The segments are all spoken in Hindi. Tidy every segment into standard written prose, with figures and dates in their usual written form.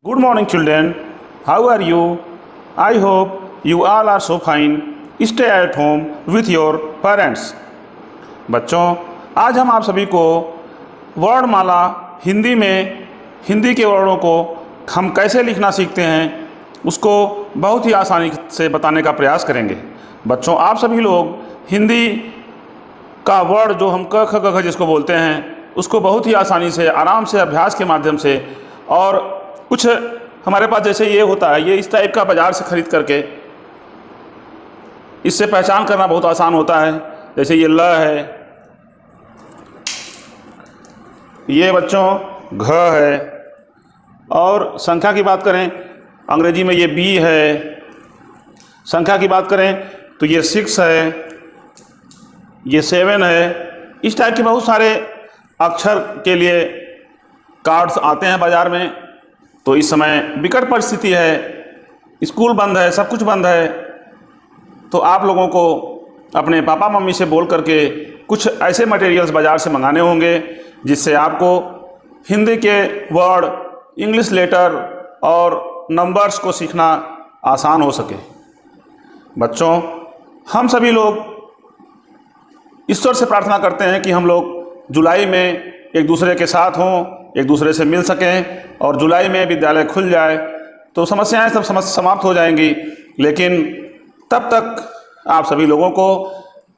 Good morning, children. How are you? I hope you all are so fine. Stay at home with your parents. बच्चों, आज हम आप सभी को वर्णमाला हिंदी में हिंदी के वर्णों को हम कैसे लिखना सीखते हैं उसको बहुत ही आसानी से बताने का प्रयास करेंगे। बच्चों, आप सभी लोग हिंदी का वर्ण जो हम क ख ग घ जिसको बोलते हैं उसको बहुत ही आसानी से आराम से अभ्यास के माध्यम से और कुछ हमारे पास जैसे ये होता है, ये इस टाइप का बाज़ार से ख़रीद करके इससे पहचान करना बहुत आसान होता है। जैसे ये ल है, ये बच्चों घ है, और संख्या की बात करें अंग्रेजी में ये बी है। संख्या की बात करें तो ये 6 है, ये 7 है। इस टाइप के बहुत सारे अक्षर के लिए कार्ड्स आते हैं बाज़ार में। तो इस समय विकट परिस्थिति है, स्कूल बंद है, सब कुछ बंद है, तो आप लोगों को अपने पापा मम्मी से बोल करके कुछ ऐसे मटेरियल्स बाज़ार से मंगाने होंगे जिससे आपको हिंदी के वर्ड, इंग्लिश लेटर और नंबर्स को सीखना आसान हो सके। बच्चों, हम सभी लोग ईश्वर से प्रार्थना करते हैं कि हम लोग जुलाई में एक दूसरे के साथ हों, एक दूसरे से मिल सकें, और जुलाई में विद्यालय खुल जाए तो समस्याएं सब समाप्त हो जाएंगी। लेकिन तब तक आप सभी लोगों को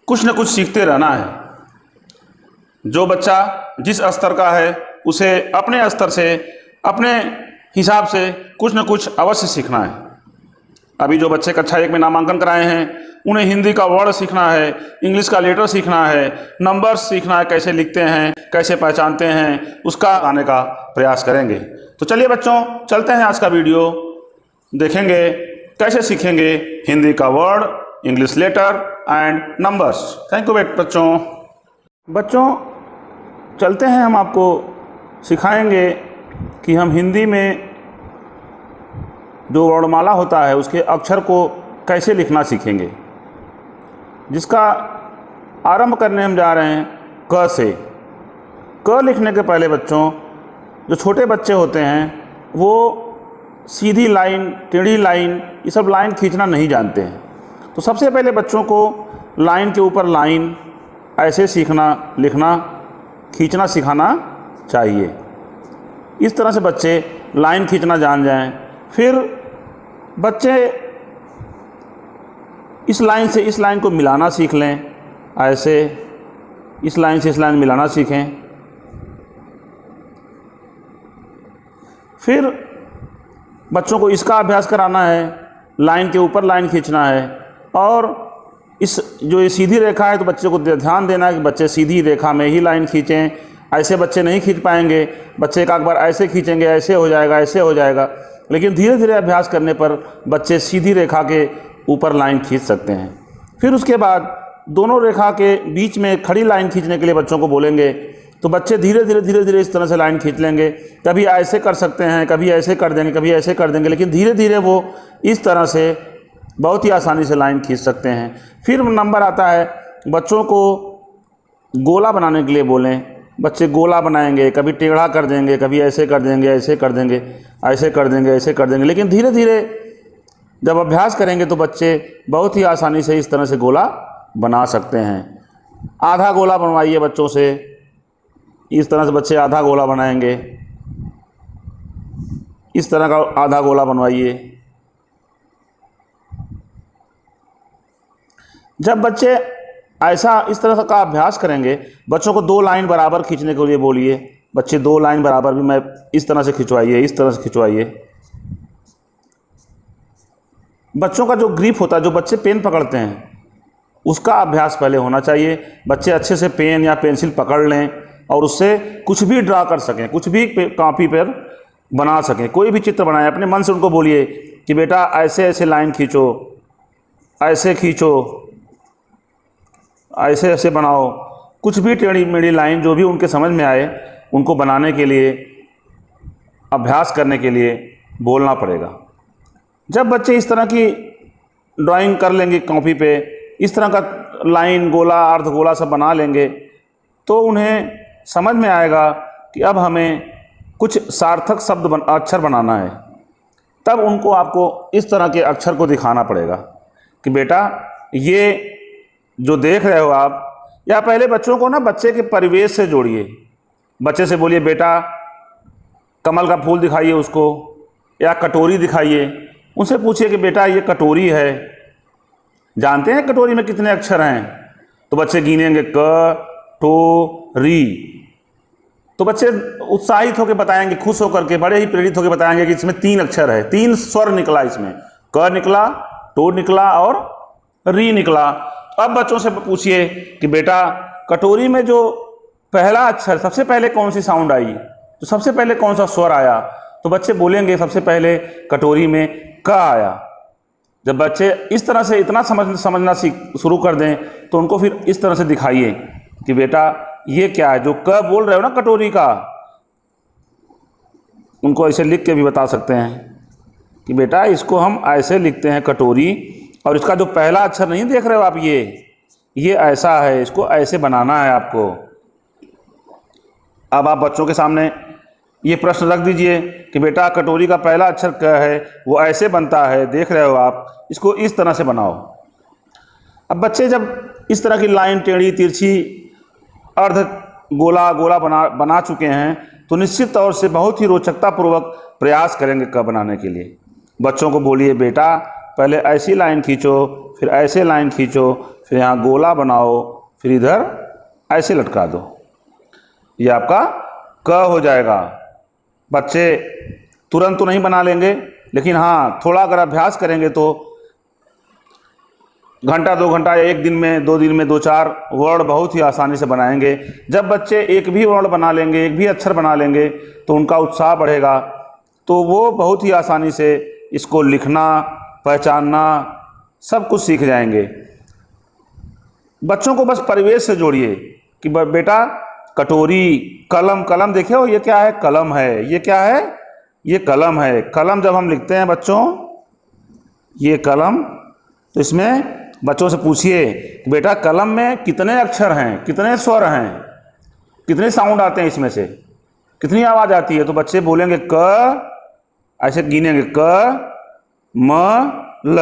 कुछ न कुछ सीखते रहना है। जो बच्चा जिस स्तर का है उसे अपने स्तर से, अपने हिसाब से कुछ न कुछ अवश्य सीखना है। अभी जो बच्चे कक्षा 1 में नामांकन कराए हैं उन्हें हिंदी का वर्ण सीखना है, इंग्लिश का लेटर सीखना है, नंबर्स सीखना है, कैसे लिखते हैं, कैसे पहचानते हैं, उसका आने का प्रयास करेंगे। तो चलिए बच्चों, चलते हैं। आज का वीडियो देखेंगे कैसे सीखेंगे हिंदी का वर्ण, English letter and numbers. Thank you बच्चों, चलते हैं। हम आपको सिखाएंगे कि हम हिंदी में जो वर्णमाला होता है उसके अक्षर को कैसे लिखना सीखेंगे, जिसका आरंभ करने हम जा रहे हैं क से। क लिखने के पहले बच्चों, जो छोटे बच्चे होते हैं वो सीधी लाइन, टेढ़ी लाइन, ये सब लाइन खींचना नहीं जानते हैं। तो सबसे पहले बच्चों को लाइन के ऊपर लाइन ऐसे सीखना, लिखना, खींचना सिखाना चाहिए। इस तरह से बच्चे लाइन खींचना जान जाएं। फिर बच्चे इस लाइन से इस लाइन को मिलाना सीख लें, ऐसे इस लाइन से इस लाइन मिलाना सीखें। फिर बच्चों को इसका अभ्यास कराना है, लाइन के ऊपर लाइन खींचना है। और इस जो ये सीधी रेखा है तो बच्चे को ध्यान देना है कि बच्चे सीधी रेखा में ही लाइन खींचें। ऐसे बच्चे नहीं खींच पाएंगे, बच्चे एक बार ऐसे खींचेंगे, ऐसे हो जाएगा, ऐसे हो जाएगा। लेकिन धीरे धीरे अभ्यास करने पर बच्चे सीधी रेखा के ऊपर लाइन खींच सकते हैं। फिर उसके बाद दोनों रेखा के बीच में खड़ी लाइन खींचने के लिए बच्चों को बोलेंगे तो बच्चे धीरे धीरे इस तरह से लाइन खींच लेंगे। कभी ऐसे कर सकते हैं, कभी ऐसे कर देंगे, कभी ऐसे कर देंगे, लेकिन धीरे धीरे वो इस तरह से बहुत ही आसानी से लाइन खींच सकते हैं। फिर नंबर आता है, बच्चों को गोला बनाने के लिए बोलें। बच्चे गोला बनाएंगे, कभी टेढ़ा कर देंगे, कभी ऐसे कर देंगे, ऐसे कर देंगे, ऐसे कर देंगे, ऐसे कर देंगे। लेकिन धीरे धीरे जब अभ्यास करेंगे तो बच्चे बहुत ही आसानी से इस तरह से गोला बना सकते हैं। आधा गोला बनवाइए बच्चों से, इस तरह से बच्चे आधा गोला बनाएंगे। इस तरह का आधा गोला बनवाइए। जब बच्चे ऐसा इस तरह का अभ्यास करेंगे, बच्चों को 2 लाइन बराबर खींचने के लिए बोलिए। बच्चे 2 लाइन बराबर भी मैं इस तरह से खिंचवाइए, इस तरह से खिंचवाइए। बच्चों का जो ग्रिप होता है, जो बच्चे पेन पकड़ते हैं, उसका अभ्यास पहले होना चाहिए। बच्चे अच्छे से पेन या पेंसिल पकड़ लें और उससे कुछ भी ड्रा कर सकें, कुछ भी कॉपी पर बना सकें, कोई भी चित्र बनाएं। अपने मन से उनको बोलिए कि बेटा ऐसे ऐसे लाइन खींचो, ऐसे खींचो, ऐसे ऐसे बनाओ। कुछ भी टेढ़ी मेढ़ी लाइन जो भी उनके समझ में आए उनको बनाने के लिए, अभ्यास करने के लिए बोलना पड़ेगा। जब बच्चे इस तरह की ड्राइंग कर लेंगे कॉपी पे, इस तरह का लाइन, गोला, अर्धगोला सब बना लेंगे, तो उन्हें समझ में आएगा कि अब हमें कुछ सार्थक शब्द अक्षर बनाना है। तब उनको आपको इस तरह के अक्षर को दिखाना पड़ेगा कि बेटा ये जो देख रहे हो आप, या पहले बच्चों को ना बच्चे के परिवेश से जोड़िए। बच्चे से बोलिए बेटा कमल का फूल दिखाइए उसको, या कटोरी दिखाइए। उनसे पूछिए कि बेटा ये कटोरी है, जानते हैं कटोरी में कितने अक्षर हैं? तो बच्चे गिनेंगे क टो री। तो बच्चे उत्साहित होकर बताएंगे, खुश होकर के, बड़े ही प्रेरित होकर बताएंगे कि इसमें 3 अक्षर है, 3 स्वर निकला, इसमें क निकला, टो निकला और री निकला। अब बच्चों से पूछिए कि बेटा कटोरी में जो पहला अक्षर, सबसे पहले कौन सी साउंड आई, तो सबसे पहले कौन सा स्वर आया? तो बच्चे बोलेंगे सबसे पहले कटोरी में क आया। जब बच्चे इस तरह से इतना समझना शुरू कर दें तो उनको फिर इस तरह से दिखाइए कि बेटा ये क्या है, जो क बोल रहे हो ना कटोरी का, उनको ऐसे लिख के भी बता सकते हैं कि बेटा इसको हम ऐसे लिखते हैं कटोरी, और इसका जो पहला अक्षर नहीं देख रहे हो आप, ये ऐसा है, इसको ऐसे बनाना है आपको। अब आप बच्चों के सामने ये प्रश्न रख दीजिए कि बेटा कटोरी का पहला अक्षर क है, वो ऐसे बनता है, देख रहे हो आप, इसको इस तरह से बनाओ। अब बच्चे जब इस तरह की लाइन, टेढ़ी तिरछी, अर्ध गोला गोला बना चुके हैं तो निश्चित तौर से बहुत ही रोचकतापूर्वक प्रयास करेंगे क बनाने के लिए। बच्चों को बोलिए बेटा पहले ऐसी लाइन खींचो, फिर ऐसे लाइन खींचो, फिर यहाँ गोला बनाओ, फिर इधर ऐसे लटका दो, ये आपका क हो जाएगा। बच्चे तुरंत तो नहीं बना लेंगे, लेकिन हाँ थोड़ा अगर अभ्यास करेंगे तो घंटा 2 घंटा, 1 दिन में, 2 दिन में 2-4 वर्ड बहुत ही आसानी से बनाएंगे। जब बच्चे एक भी वर्ड बना लेंगे, एक भी अक्षर बना लेंगे तो उनका उत्साह बढ़ेगा, तो वो बहुत ही आसानी से इसको लिखना, पहचानना, सब कुछ सीख जाएंगे। बच्चों को बस परिवेश से जोड़िए कि बेटा कटोरी, कलम, कलम देखे हो, ये क्या है? कलम है। ये क्या है? ये कलम है। कलम जब हम लिखते हैं बच्चों, ये कलम, तो इसमें बच्चों से पूछिए कि बेटा कलम में कितने अक्षर हैं, कितने स्वर हैं, कितने साउंड आते हैं इसमें से, कितनी आवाज़ आती है? तो बच्चे बोलेंगे क, ऐसे गिनेंगे क म ल।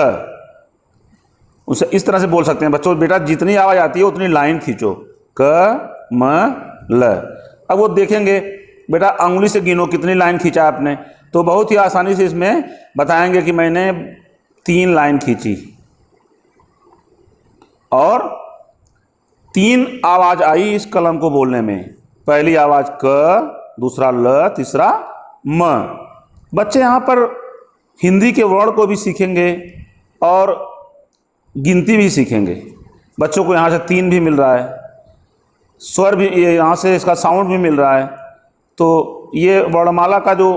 उसे इस तरह से बोल सकते हैं बच्चों, बेटा जितनी आवाज़ आती है उतनी लाइन खींचो, क म ल। अब वो देखेंगे बेटा अंगुली से गिनो कितनी लाइन खींचा आपने, तो बहुत ही आसानी से इसमें बताएंगे कि मैंने 3 लाइन खींची, और 3 आवाज़ आई इस कलम को बोलने में। पहली आवाज़ क, दूसरा ल, तीसरा म। बच्चे यहाँ पर हिंदी के वर्ड को भी सीखेंगे और गिनती भी सीखेंगे। बच्चों को यहाँ से 3 भी मिल रहा है, स्वर भी, ये यहाँ से इसका साउंड भी मिल रहा है। तो ये वर्णमाला का जो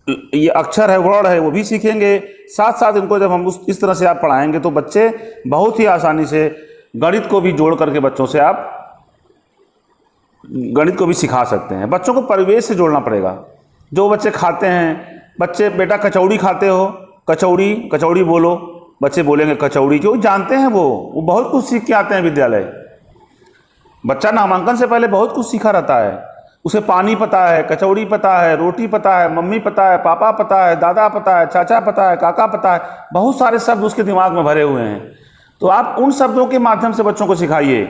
ये अक्षर है, वर्ड है, वो भी सीखेंगे। साथ साथ इनको जब हम इस तरह से आप पढ़ाएंगे तो बच्चे बहुत ही आसानी से गणित को भी जोड़ करके बच्चों से आप गणित को भी सिखा सकते हैं। बच्चों को परिवेश से जोड़ना पड़ेगा। जो बच्चे खाते हैं, बच्चे बेटा कचौड़ी खाते हो, कचौड़ी, कचौड़ी बोलो, बच्चे बोलेंगे कचौड़ी, क्यों? जानते हैं वो बहुत कुछ सीख के आते हैं विद्यालय। बच्चा नामांकन से पहले बहुत कुछ सीखा रहता है, उसे पानी पता है, कचौड़ी पता है, रोटी पता है, मम्मी पता है, पापा पता है, दादा पता है, चाचा पता है, काका पता है, बहुत सारे शब्द उसके दिमाग में भरे हुए हैं। तो आप उन शब्दों के माध्यम से बच्चों को सिखाइए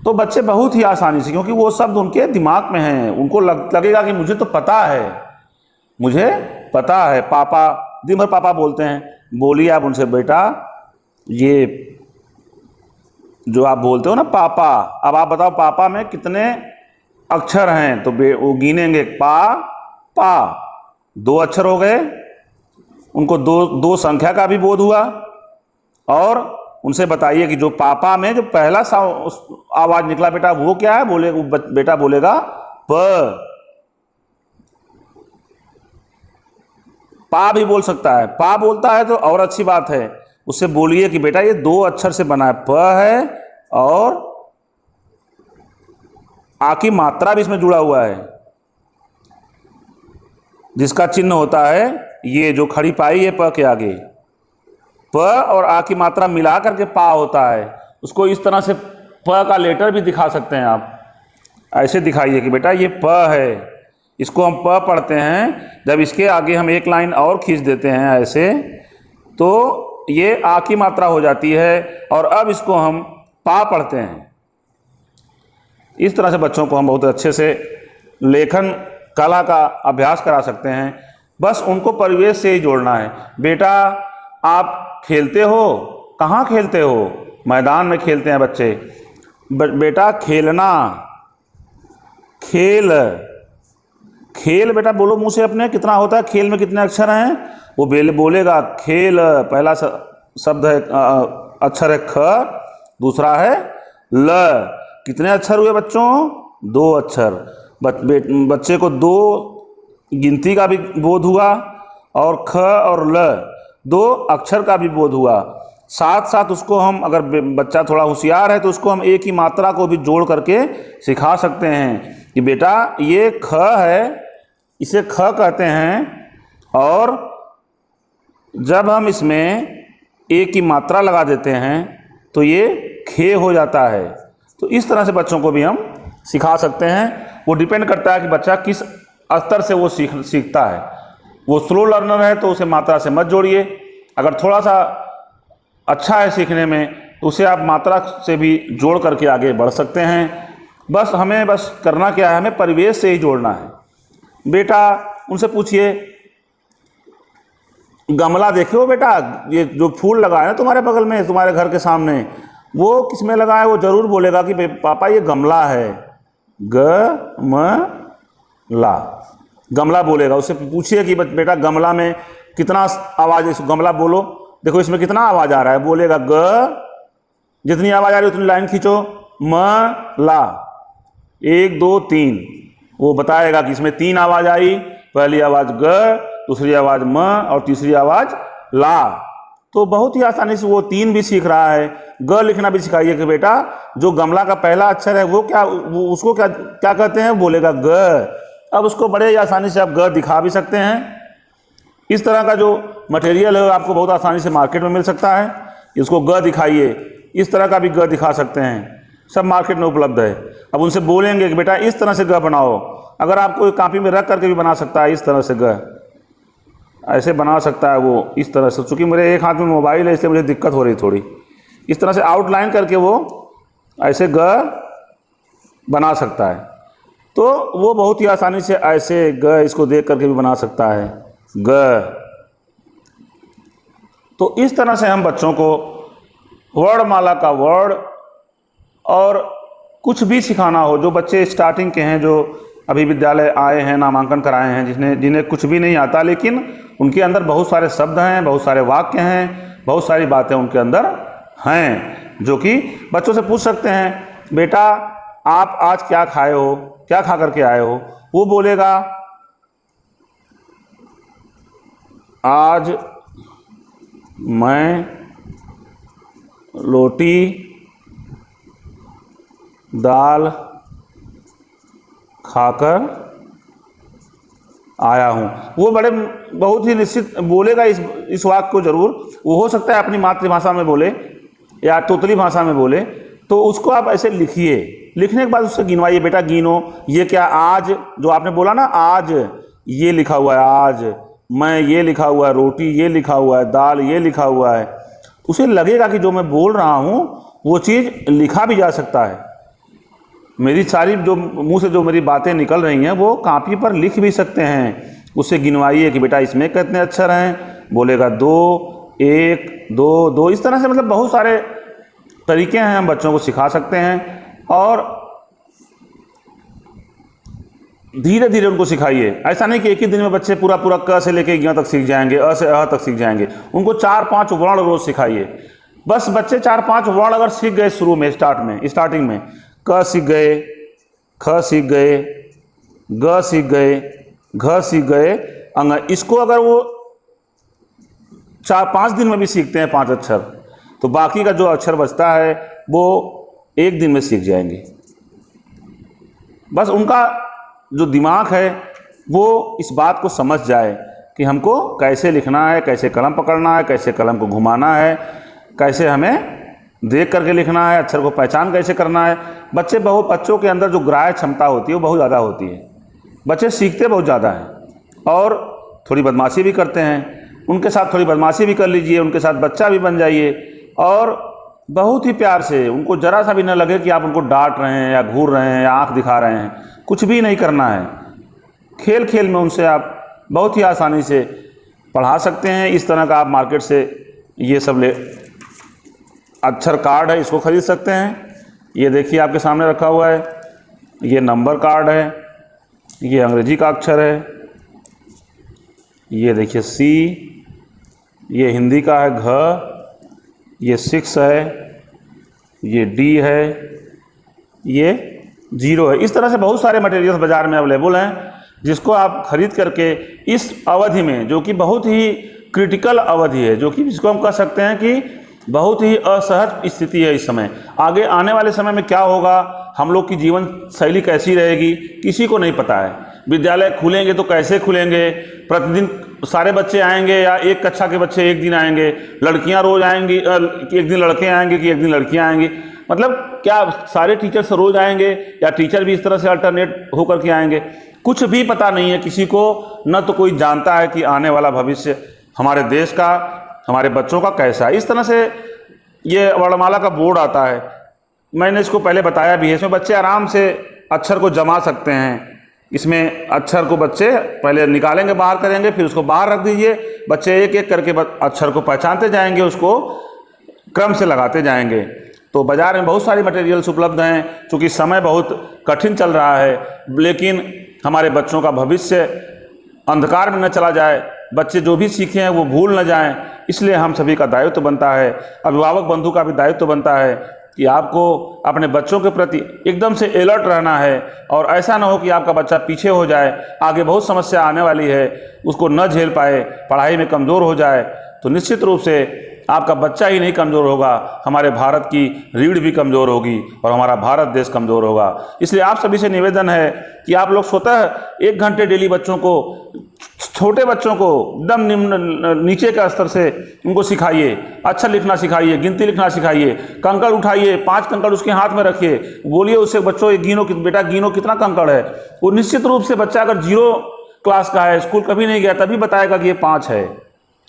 तो बच्चे बहुत ही आसानी से, क्योंकि वो शब्द उनके दिमाग में हैं, उनको लगेगा कि मुझे तो पता है, मुझे पता है। पापा, दिन भर पापा बोलते हैं, बोलिए आप उनसे बेटा ये जो आप बोलते हो ना पापा, अब आप बताओ पापा में कितने अक्षर हैं? तो वो गिनेंगे पा, पा, 2 अक्षर हो गए, उनको दो संख्या का भी बोध हुआ। और उनसे बताइए कि जो पापा में जो पहला आवाज निकला बेटा वो क्या है? बेटा बोलेगा प। पा भी बोल सकता है, पा बोलता है तो और अच्छी बात है। उससे बोलिए कि बेटा ये 2 अक्षर से बना है, प है और आ की मात्रा भी इसमें जुड़ा हुआ है, जिसका चिन्ह होता है ये जो खड़ी पाई है प के आगे, प और आ की मात्रा मिला करके पा होता है। उसको इस तरह से प का लेटर भी दिखा सकते हैं आप, ऐसे दिखाइए कि बेटा ये प है, इसको हम प पढ़ते हैं, जब इसके आगे हम एक लाइन और खींच देते हैं ऐसे, तो ये आ की मात्रा हो जाती है और अब इसको हम पा पढ़ते हैं। इस तरह से बच्चों को हम बहुत अच्छे से लेखन कला का अभ्यास करा सकते हैं। बस उनको परिवेश से ही जोड़ना है। बेटा आप खेलते हो, कहाँ खेलते हो? मैदान में खेलते हैं बच्चे। बेटा खेलना, खेल, खेल बेटा बोलो मुँह से अपने, कितना होता है खेल में, कितने अक्षर हैं? वो बोलेगा खेल, पहला शब्द है अक्षर है ख, दूसरा है ल। कितने अक्षर हुए बच्चों? 2 अक्षर। बच्चे को 2 गिनती का भी बोध हुआ और ख और ल 2 अक्षर का भी बोध हुआ। साथ साथ उसको हम, अगर बच्चा थोड़ा होशियार है तो उसको हम एक ही मात्रा को भी जोड़ करके सिखा सकते हैं कि बेटा ये ख है, इसे ख कहते हैं, और जब हम इसमें एक की मात्रा लगा देते हैं तो ये खे हो जाता है। तो इस तरह से बच्चों को भी हम सिखा सकते हैं। वो डिपेंड करता है कि बच्चा किस स्तर से वो सीखता है। वो स्लो लर्नर है तो उसे मात्रा से मत जोड़िए। अगर थोड़ा सा अच्छा है सीखने में तो उसे आप मात्रा से भी जोड़ करके आगे बढ़ सकते हैं। बस हमें करना क्या है, हमें परिवेश से ही जोड़ना है। बेटा उनसे पूछिए, गमला देखे हो बेटा, ये जो फूल लगा है ना तुम्हारे बगल में, तुम्हारे घर के सामने, वो किस में लगा है? वो ज़रूर बोलेगा कि पापा ये गमला है, ग-म-ला, गमला बोलेगा। उससे पूछिए कि बेटा गमला में कितना आवाज़ है, गमला बोलो, देखो इसमें कितना आवाज़ आ रहा है। बोलेगा ग, जितनी आवाज़ आ रही है उतनी लाइन खींचो, म-ला, 1 2 3, वो बताएगा कि इसमें 3 आवाज़ आई, पहली आवाज़ ग, दूसरी आवाज़ म और तीसरी आवाज़ ला। तो बहुत ही आसानी से वो 3 भी सीख रहा है। ग लिखना भी सिखाइए कि बेटा जो गमला का पहला अक्षर है वो उसको क्या कहते हैं? बोलेगा ग। अब उसको बड़े ही आसानी से आप ग दिखा भी सकते हैं। इस तरह का जो मटेरियल है आपको बहुत आसानी से मार्केट में मिल सकता है। इसको ग दिखाइए, इस तरह का भी ग दिखा सकते हैं, सब मार्केट में उपलब्ध है। अब उनसे बोलेंगे कि बेटा इस तरह से ग बनाओ। अगर आप कोई कॉपी में रख करके भी बना सकता है, इस तरह से ग ऐसे बना सकता है वो, इस तरह से। चूँकि मेरे एक हाथ में मोबाइल है इसलिए मुझे दिक्कत हो रही थोड़ी। इस तरह से आउटलाइन करके वो ऐसे ग बना सकता है। तो वो बहुत ही आसानी से ऐसे ग इसको देख करके भी बना सकता है, ग। तो इस तरह से हम बच्चों को वर्णमाला का वर्ड और कुछ भी सिखाना हो, जो बच्चे स्टार्टिंग के हैं, जो अभी विद्यालय आए हैं, नामांकन कराए हैं, जिन्हें कुछ भी नहीं आता, लेकिन उनके अंदर बहुत सारे शब्द हैं, बहुत सारे वाक्य हैं, बहुत सारी बातें उनके अंदर हैं, जो कि बच्चों से पूछ सकते हैं, बेटा आप आज क्या खाए हो, क्या खा करके आए हो? वो बोलेगा आज मैं रोटी दाल खाकर आया हूँ। वो बहुत ही निश्चित बोलेगा इस वाक्य को ज़रूर। वो हो सकता है अपनी मातृभाषा में बोले या तोतली भाषा में बोले, तो उसको आप ऐसे लिखिए। लिखने के बाद उससे गिनवाइए, बेटा गिनो, ये क्या आज जो आपने बोला ना, आज ये लिखा हुआ है, आज मैं ये लिखा हुआ है, रोटी ये लिखा हुआ है, दाल ये लिखा हुआ है। उसे लगेगा कि जो मैं बोल रहा हूँ वो चीज़ लिखा भी जा सकता है। मेरी सारी जो मुंह से जो मेरी बातें निकल रही हैं वो कापी पर लिख भी सकते हैं। उससे गिनवाइए कि बेटा इसमें कितने अक्षर हैं? बोलेगा 2 1 2 2। इस तरह से मतलब बहुत सारे तरीके हैं, हम बच्चों को सिखा सकते हैं। और धीरे धीरे उनको सिखाइए। ऐसा नहीं कि एक ही दिन में बच्चे पूरा क से लेके ग तक सीख जाएंगे, अ से अ तक सीख जाएंगे। उनको 4-5 वर्ण रोज सिखाइए। बस बच्चे 4-5 वर्ण अगर सीख गए शुरू में, स्टार्टिंग में, क सीख गए, ख सीख गए, ग सीख गए, घ सीख गए, इसको अगर वो 4-5 दिन में भी सीखते हैं 5 अक्षर, तो बाकी का जो अक्षर बचता है वो 1 दिन में सीख जाएंगे। बस उनका जो दिमाग है वो इस बात को समझ जाए कि हमको कैसे लिखना है, कैसे कलम पकड़ना है, कैसे कलम को घुमाना है, कैसे हमें देख करके लिखना है, अक्षर को पहचान कैसे करना है। बच्चों के अंदर जो ग्राह्य क्षमता होती है वो बहुत ज़्यादा होती है। बच्चे सीखते बहुत ज़्यादा हैं और थोड़ी बदमाशी भी करते हैं। उनके साथ थोड़ी बदमाशी भी कर लीजिए, उनके साथ बच्चा भी बन जाइए और बहुत ही प्यार से, उनको ज़रा सा भी न लगे कि आप उनको डांट रहे हैं या घूर रहे हैं या आंख दिखा रहे हैं। कुछ भी नहीं करना है। खेल खेल में उनसे आप बहुत ही आसानी से पढ़ा सकते हैं। इस तरह का आप मार्केट से ये सब अक्षर कार्ड है, इसको ख़रीद सकते हैं। ये देखिए आपके सामने रखा हुआ है, ये नंबर कार्ड है, ये अंग्रेजी का अक्षर है, ये देखिए सी, ये हिंदी का है घ, ये 6 है, ये डी है, ये 0 है। इस तरह से बहुत सारे मटेरियल्स बाज़ार में अवेलेबल हैं जिसको आप खरीद करके इस अवधि में, जो कि बहुत ही क्रिटिकल अवधि है, जो कि जिसको हम कह सकते हैं कि बहुत ही असहज स्थिति है इस समय। आगे आने वाले समय में क्या होगा, हम लोग की जीवन शैली कैसी रहेगी, किसी को नहीं पता है। विद्यालय खुलेंगे तो कैसे खुलेंगे, प्रतिदिन सारे बच्चे आएंगे या एक कक्षा के बच्चे एक दिन आएंगे, लड़कियां रोज़ आएंगी, एक दिन लड़के आएंगे कि एक दिन लड़कियां आएंगी, मतलब क्या सारे टीचर्स रोज़ आएंगे या टीचर भी इस तरह से अल्टरनेट होकर के आएंगे, कुछ भी पता नहीं है किसी को। न तो कोई जानता है कि आने वाला भविष्य हमारे देश का, हमारे बच्चों का कैसा है। इस तरह से ये वर्णमाला का बोर्ड आता है, मैंने इसको पहले बताया भी है। इसमें बच्चे आराम से अक्षर को जमा सकते हैं। इसमें अक्षर को बच्चे पहले निकालेंगे, बाहर करेंगे, फिर उसको बाहर रख दीजिए। बच्चे एक एक करके अक्षर को पहचानते जाएंगे, उसको क्रम से लगाते जाएंगे। तो बाज़ार में बहुत सारी मटेरियल्स उपलब्ध हैं। चूँकि समय बहुत कठिन चल रहा है, लेकिन हमारे बच्चों का भविष्य अंधकार में न चला जाए, बच्चे जो भी सीखे हैं वो भूल न जाएं, इसलिए हम सभी का दायित्व बनता है, अभिभावक बंधु का भी दायित्व बनता है कि आपको अपने बच्चों के प्रति एकदम से अलर्ट रहना है और ऐसा ना हो कि आपका बच्चा पीछे हो जाए, आगे बहुत समस्या आने वाली है, उसको न झेल पाए, पढ़ाई में कमज़ोर हो जाए। तो निश्चित रूप से आपका बच्चा ही नहीं कमज़ोर होगा, हमारे भारत की रीढ़ भी कमज़ोर होगी और हमारा भारत देश कमज़ोर होगा। इसलिए आप सभी से निवेदन है कि आप लोग स्वतः 1 घंटे डेली बच्चों को, छोटे बच्चों को एकदम निम्न नीचे का स्तर से उनको सिखाइए, अक्षर लिखना सिखाइए, गिनती लिखना सिखाइए। कंकड़ उठाइए, 5 कंकड़ उसके हाथ में रखिए, बोलिए उससे, बच्चों ये गिनो, बेटा गिनो कितना कंकड़ है। वो निश्चित रूप से बच्चा अगर 0 क्लास का है, स्कूल कभी नहीं गया, तभी बताएगा कि ये 5 है।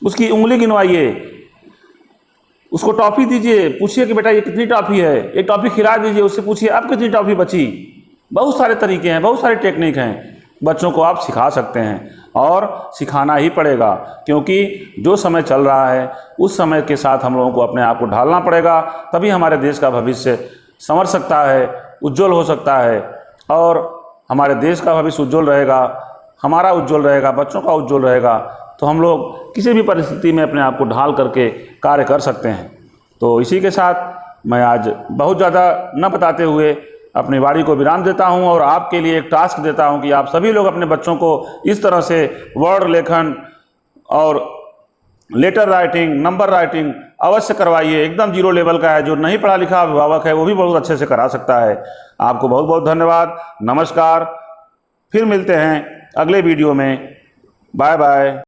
उसकी उंगली गिनवाइए, उसको टॉफ़ी दीजिए, पूछिए कि बेटा ये कितनी टॉफ़ी है, एक टॉफ़ी खिला दीजिए, उससे पूछिए अब कितनी टॉफ़ी बची। बहुत सारे तरीके हैं, बहुत सारी टेक्निक हैं, बच्चों को आप सिखा सकते हैं और सिखाना ही पड़ेगा, क्योंकि जो समय चल रहा है उस समय के साथ हम लोगों को अपने आप को ढालना पड़ेगा, तभी हमारे देश का भविष्य संवर सकता है, उज्जवल हो सकता है और हमारे देश का भविष्य उज्जवल रहेगा, हमारा उज्जवल रहेगा, बच्चों का उज्जवल रहेगा। तो हम लोग किसी भी परिस्थिति में अपने आप को ढाल करके कार्य कर सकते हैं। तो इसी के साथ मैं आज बहुत ज़्यादा न बताते हुए अपनी वाणी को विराम देता हूं और आपके लिए एक टास्क देता हूं कि आप सभी लोग अपने बच्चों को इस तरह से वर्ड लेखन और लेटर राइटिंग, नंबर राइटिंग अवश्य करवाइए। एकदम 0 लेवल का है, जो नहीं पढ़ा लिखा अभिभावक है वो भी बहुत अच्छे से करा सकता है। आपको बहुत बहुत धन्यवाद, नमस्कार। फिर मिलते हैं अगले वीडियो में। Bye bye.